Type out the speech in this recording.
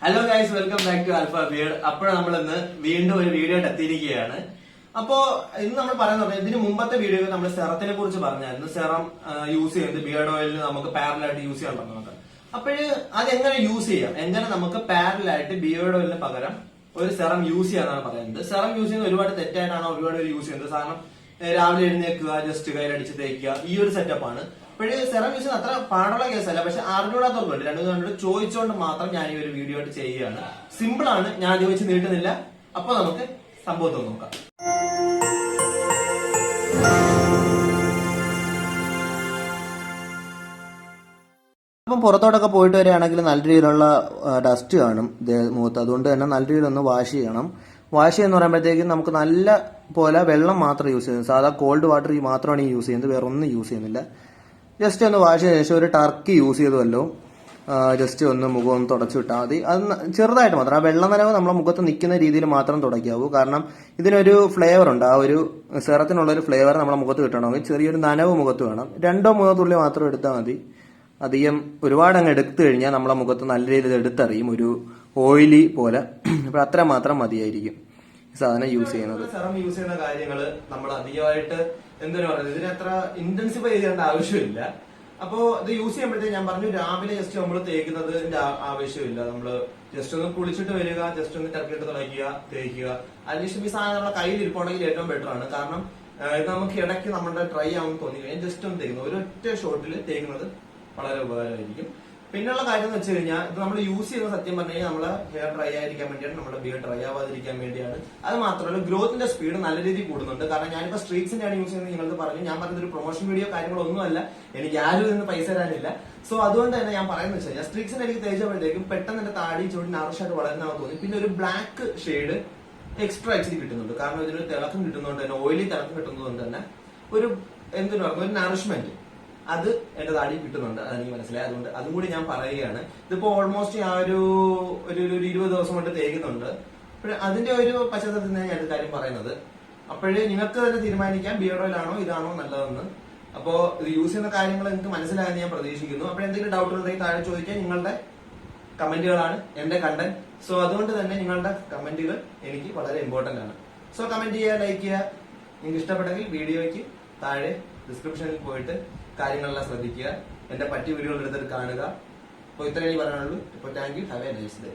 Hello guys, welcome back to AlphaBeard. അപ്പോൾ നമ്മൾ ഇന്ന് വീണ്ടും ഒരു വീഡിയോ എത്തിയിരിക്കുകയാണ്. അപ്പോ ഇന്ന് നമ്മൾ പറയുന്നത് ഇതിന് മുമ്പത്തെ വീഡിയോയിൽ നമ്മൾ സെറത്തിനെ കുറിച്ച് പറഞ്ഞായിരുന്നു. സെറം യൂസ് ചെയ്യുന്നത് ബിയർഡ് ഓയിലിന് നമുക്ക് പാരലായിട്ട് യൂസ് ചെയ്യാൻ നമുക്ക്. അപ്പോഴ് അതെങ്ങനെ യൂസ് ചെയ്യാം, എങ്ങനെ നമുക്ക് പാരലായിട്ട് ബിയർഡ് ഓയിലിന് പകരം ഒരു സെറം യൂസ് ചെയ്യാന്നാണ് പറയുന്നത്. സെറം യൂസ് ചെയ്യുന്നത് ഒരുപാട് തെറ്റായിട്ടാണ് ഒരുപാട് പേര് യൂസ് ചെയ്യുന്നത്. കാരണം രാവിലെ എഴുന്നേൽക്കുക, ജസ്റ്റ് കയ്യിലടിച്ച് തേക്കുക, ഈ ഒരു സെറ്റപ്പാണ്. അപ്പോഴ് സെറം യൂസ് ചെയ്യുന്ന അത്ര പാടുള്ള കേസല്ല, പക്ഷെ അറിഞ്ഞൂടാത്തവർക്കുണ്ട്. രണ്ടു കണ്ടു ചോദിച്ചുകൊണ്ട് മാത്രം ഞാൻ ഈ ഒരു വീഡിയോ ആയിട്ട് ചെയ്യുകയാണ്. സിമ്പിൾ ആണ്, ഞാൻ ചോദിച്ച് നീട്ടുന്നില്ല. അപ്പൊ നമുക്ക് സംഭവത്തെ നോക്കാം. അപ്പം പുറത്തോട്ടൊക്കെ പോയിട്ട് വരികയാണെങ്കിൽ നല്ല രീതിയിലുള്ള ഡസ്റ്റ് കാണും മുഖത്ത്. അതുകൊണ്ട് തന്നെ നല്ല രീതിയിലൊന്ന് വാഷ് ചെയ്യണം. വാഷ് ചെയ്യുന്ന പറയുമ്പോഴത്തേക്കും നമുക്ക് നല്ല പോലെ വെള്ളം മാത്രം യൂസ് ചെയ്യുന്നത്. സാധാ കോൾഡ് വാട്ടർ മാത്രമാണ് ഈ യൂസ് ചെയ്യുന്നത്, വേറെ ഒന്നും യൂസ് ചെയ്യുന്നില്ല. ജസ്റ്റ് ഒന്ന് വാഷ് ചെയ്ത ശേഷം ഒരു ടർക്കി യൂസ് ചെയ്തുവല്ലോ ജസ്റ്റ് ഒന്ന് മുഖം ഒന്ന് തുടച്ചു വിട്ടാൽ മതി. അത് ചെറുതായിട്ട് മാത്രം, ആ വെള്ളം നനവ് നമ്മളെ മുഖത്ത് നിൽക്കുന്ന രീതിയിൽ മാത്രം തുടയ്ക്കാവൂ. കാരണം ഇതിനൊരു ഫ്ലേവർ ഉണ്ട്, ആ ഒരു സെറത്തിനുള്ളൊരു ഫ്ലേവർ നമ്മളെ മുഖത്ത് കിട്ടണമെങ്കിൽ ചെറിയൊരു നനവ് മുഖത്ത് വേണം. 2-3 തുള്ളി മാത്രം എടുത്താൽ മതി. അധികം ഒരുപാട് അങ്ങ് എടുത്തു കഴിഞ്ഞാൽ നമ്മളെ മുഖത്ത് നല്ല രീതിയിൽ എടുത്തറിയും, ഒരു ഓയിലി പോലെ. അപ്പോൾ അത്ര മാത്രം മതിയായിരിക്കും സാധനം യൂസ് ചെയ്യുന്നത്. സെറം യൂസ് ചെയ്യുന്ന കാര്യങ്ങൾ നമ്മൾ അധികമായിട്ട് എന്തിനു പറയുന്നത്, ഇതിന് അത്ര ഇന്റൻസിഫൈ ചെയ്യേണ്ട ആവശ്യമില്ല. അപ്പോ ഇത് യൂസ് ചെയ്യുമ്പോഴത്തേക്ക് ഞാൻ പറഞ്ഞു, രാവിലെ ജസ്റ്റ് നമ്മൾ തേക്കുന്നതിന്റെ ആവശ്യമില്ല. നമ്മള് ജസ്റ്റ് ഒന്ന് കുളിച്ചിട്ട് വരിക, ജസ്റ്റ് ഒന്ന് ടർക്കിട്ട് തുടയ്ക്കുക, തേക്കുക. അതിനുശേഷം ഈ സാധനം നമ്മളെ കയ്യിൽ ഇരിപ്പുണ്ടെങ്കിൽ ഏറ്റവും ബെറ്റർ ആണ്. കാരണം ഇത് നമുക്ക് ഇടയ്ക്ക് നമ്മുടെ ഡ്രൈ ആവുമെന്ന് തോന്നി കഴിഞ്ഞാൽ ജസ്റ്റ് ഒന്ന് തേക്കുന്നത്, ഒരൊറ്റ ഷോട്ടിൽ തേക്കുന്നത് വളരെ ഉപകാരമായിരിക്കും. പിന്നെയുള്ള കാര്യം എന്ന് വെച്ച് കഴിഞ്ഞാൽ ഇത് നമ്മൾ യൂസ് ചെയ്യുന്ന സത്യം പറഞ്ഞു കഴിഞ്ഞാൽ നമ്മളെ ഹെയർ ഡ്രൈ ആയിരിക്കാൻ വേണ്ടിയാണ്, നമ്മുടെ ബിയർഡ് ഡ്രൈ ആവാതിരിക്കാൻ വേണ്ടിയാണ്. അത് മാത്രമല്ല ഗ്രോത്തിന്റെ സ്പീഡ് നല്ല രീതിയിൽ കൂടുന്നുണ്ട്. കാരണം ഞാനിപ്പോ സ്ട്രീക്സിന്റെ ആണ് യൂസ് ചെയ്യുന്നത് നിങ്ങൾക്ക് പറഞ്ഞു. ഞാൻ പറഞ്ഞ ഒരു പ്രൊമോഷൻ വീഡിയോ കാര്യങ്ങളൊന്നുമല്ല, എനിക്ക് ആരും നിന്ന് പൈസ തരാനില്ല. സോ അതുകൊണ്ട് തന്നെ ഞാൻ പറയുന്നത് വെച്ച് കഴിഞ്ഞാൽ സ്ട്രീക്സിന്റെ എനിക്ക് തേച്ചപ്പോഴത്തേക്കും പെട്ടെന്ന് എന്റെ താടി ചൂടി നാർഷായിട്ട് വളരുന്നതാണെന്ന് തോന്നി. പിന്നെ ഒരു ബ്ലാക്ക് ഷെയ്ഡ് എക്സ്ട്രാ ഇച്ചിരി കിട്ടുന്നുണ്ട്. കാരണം ഇതിനൊരു തിളക്കം കിട്ടുന്നതുകൊണ്ട് തന്നെ, ഓയിലി തിളക്കം കിട്ടുന്നതുകൊണ്ട് തന്നെ ഒരു എന്തിനു പറഞ്ഞു, ഒരു നറിഷ്മെന്റ് അത് എന്റെ താടി കിട്ടുന്നുണ്ട്. അതെനിക്ക് മനസ്സിലായി. അതുകൊണ്ട് അതും കൂടി ഞാൻ പറയുകയാണ്. ഇതിപ്പോ ഓൾമോസ്റ്റ് ഞാൻ ഒരു 20 ദിവസം കൊണ്ട് തേക്കുന്നുണ്ട്. അപ്പോൾ അതിന്റെ ഒരു പശ്ചാത്തലത്തിൽ ഞാൻ ഒരു കാര്യം പറയുന്നത്. അപ്പോഴേ നിങ്ങൾക്ക് തന്നെ തീരുമാനിക്കാം ബിയർഡ് ഓയിൽ ആണോ ഇതാണോ നല്ലതെന്ന്. അപ്പോ ഇത് യൂസ് ചെയ്യുന്ന കാര്യങ്ങൾ നിങ്ങൾക്ക് മനസ്സിലായെന്ന് ഞാൻ പ്രതീക്ഷിക്കുന്നു. അപ്പോൾ എന്തെങ്കിലും ഡൗട്ട് ഉണ്ടെങ്കിൽ താഴെ ചോദിക്കാൻ, നിങ്ങളുടെ കമന്റുകളാണ് എന്റെ കണ്ടന്റ്. സോ അതുകൊണ്ട് തന്നെ നിങ്ങളുടെ കമന്റുകൾ എനിക്ക് വളരെ ഇമ്പോർട്ടന്റ് ആണ്. സോ കമന്റ് ചെയ്യുക, ലൈക്ക് ചെയ്യുക. നിങ്ങൾക്ക് ഇഷ്ടപ്പെട്ടെങ്കിൽ വീഡിയോയ്ക്ക് താഴെ ഡിസ്ക്രിപ്ഷനിൽ പോയിട്ട് കാര്യങ്ങളെല്ലാം ശ്രദ്ധിക്കുക. എന്റെ പറ്റിയ വീഡിയോകൾ എടുത്തിട്ട് കാണുക. അപ്പോൾ ഇത്രയും പറയാനുള്ളൂ. ഇപ്പോൾ thank you. Have A nice day.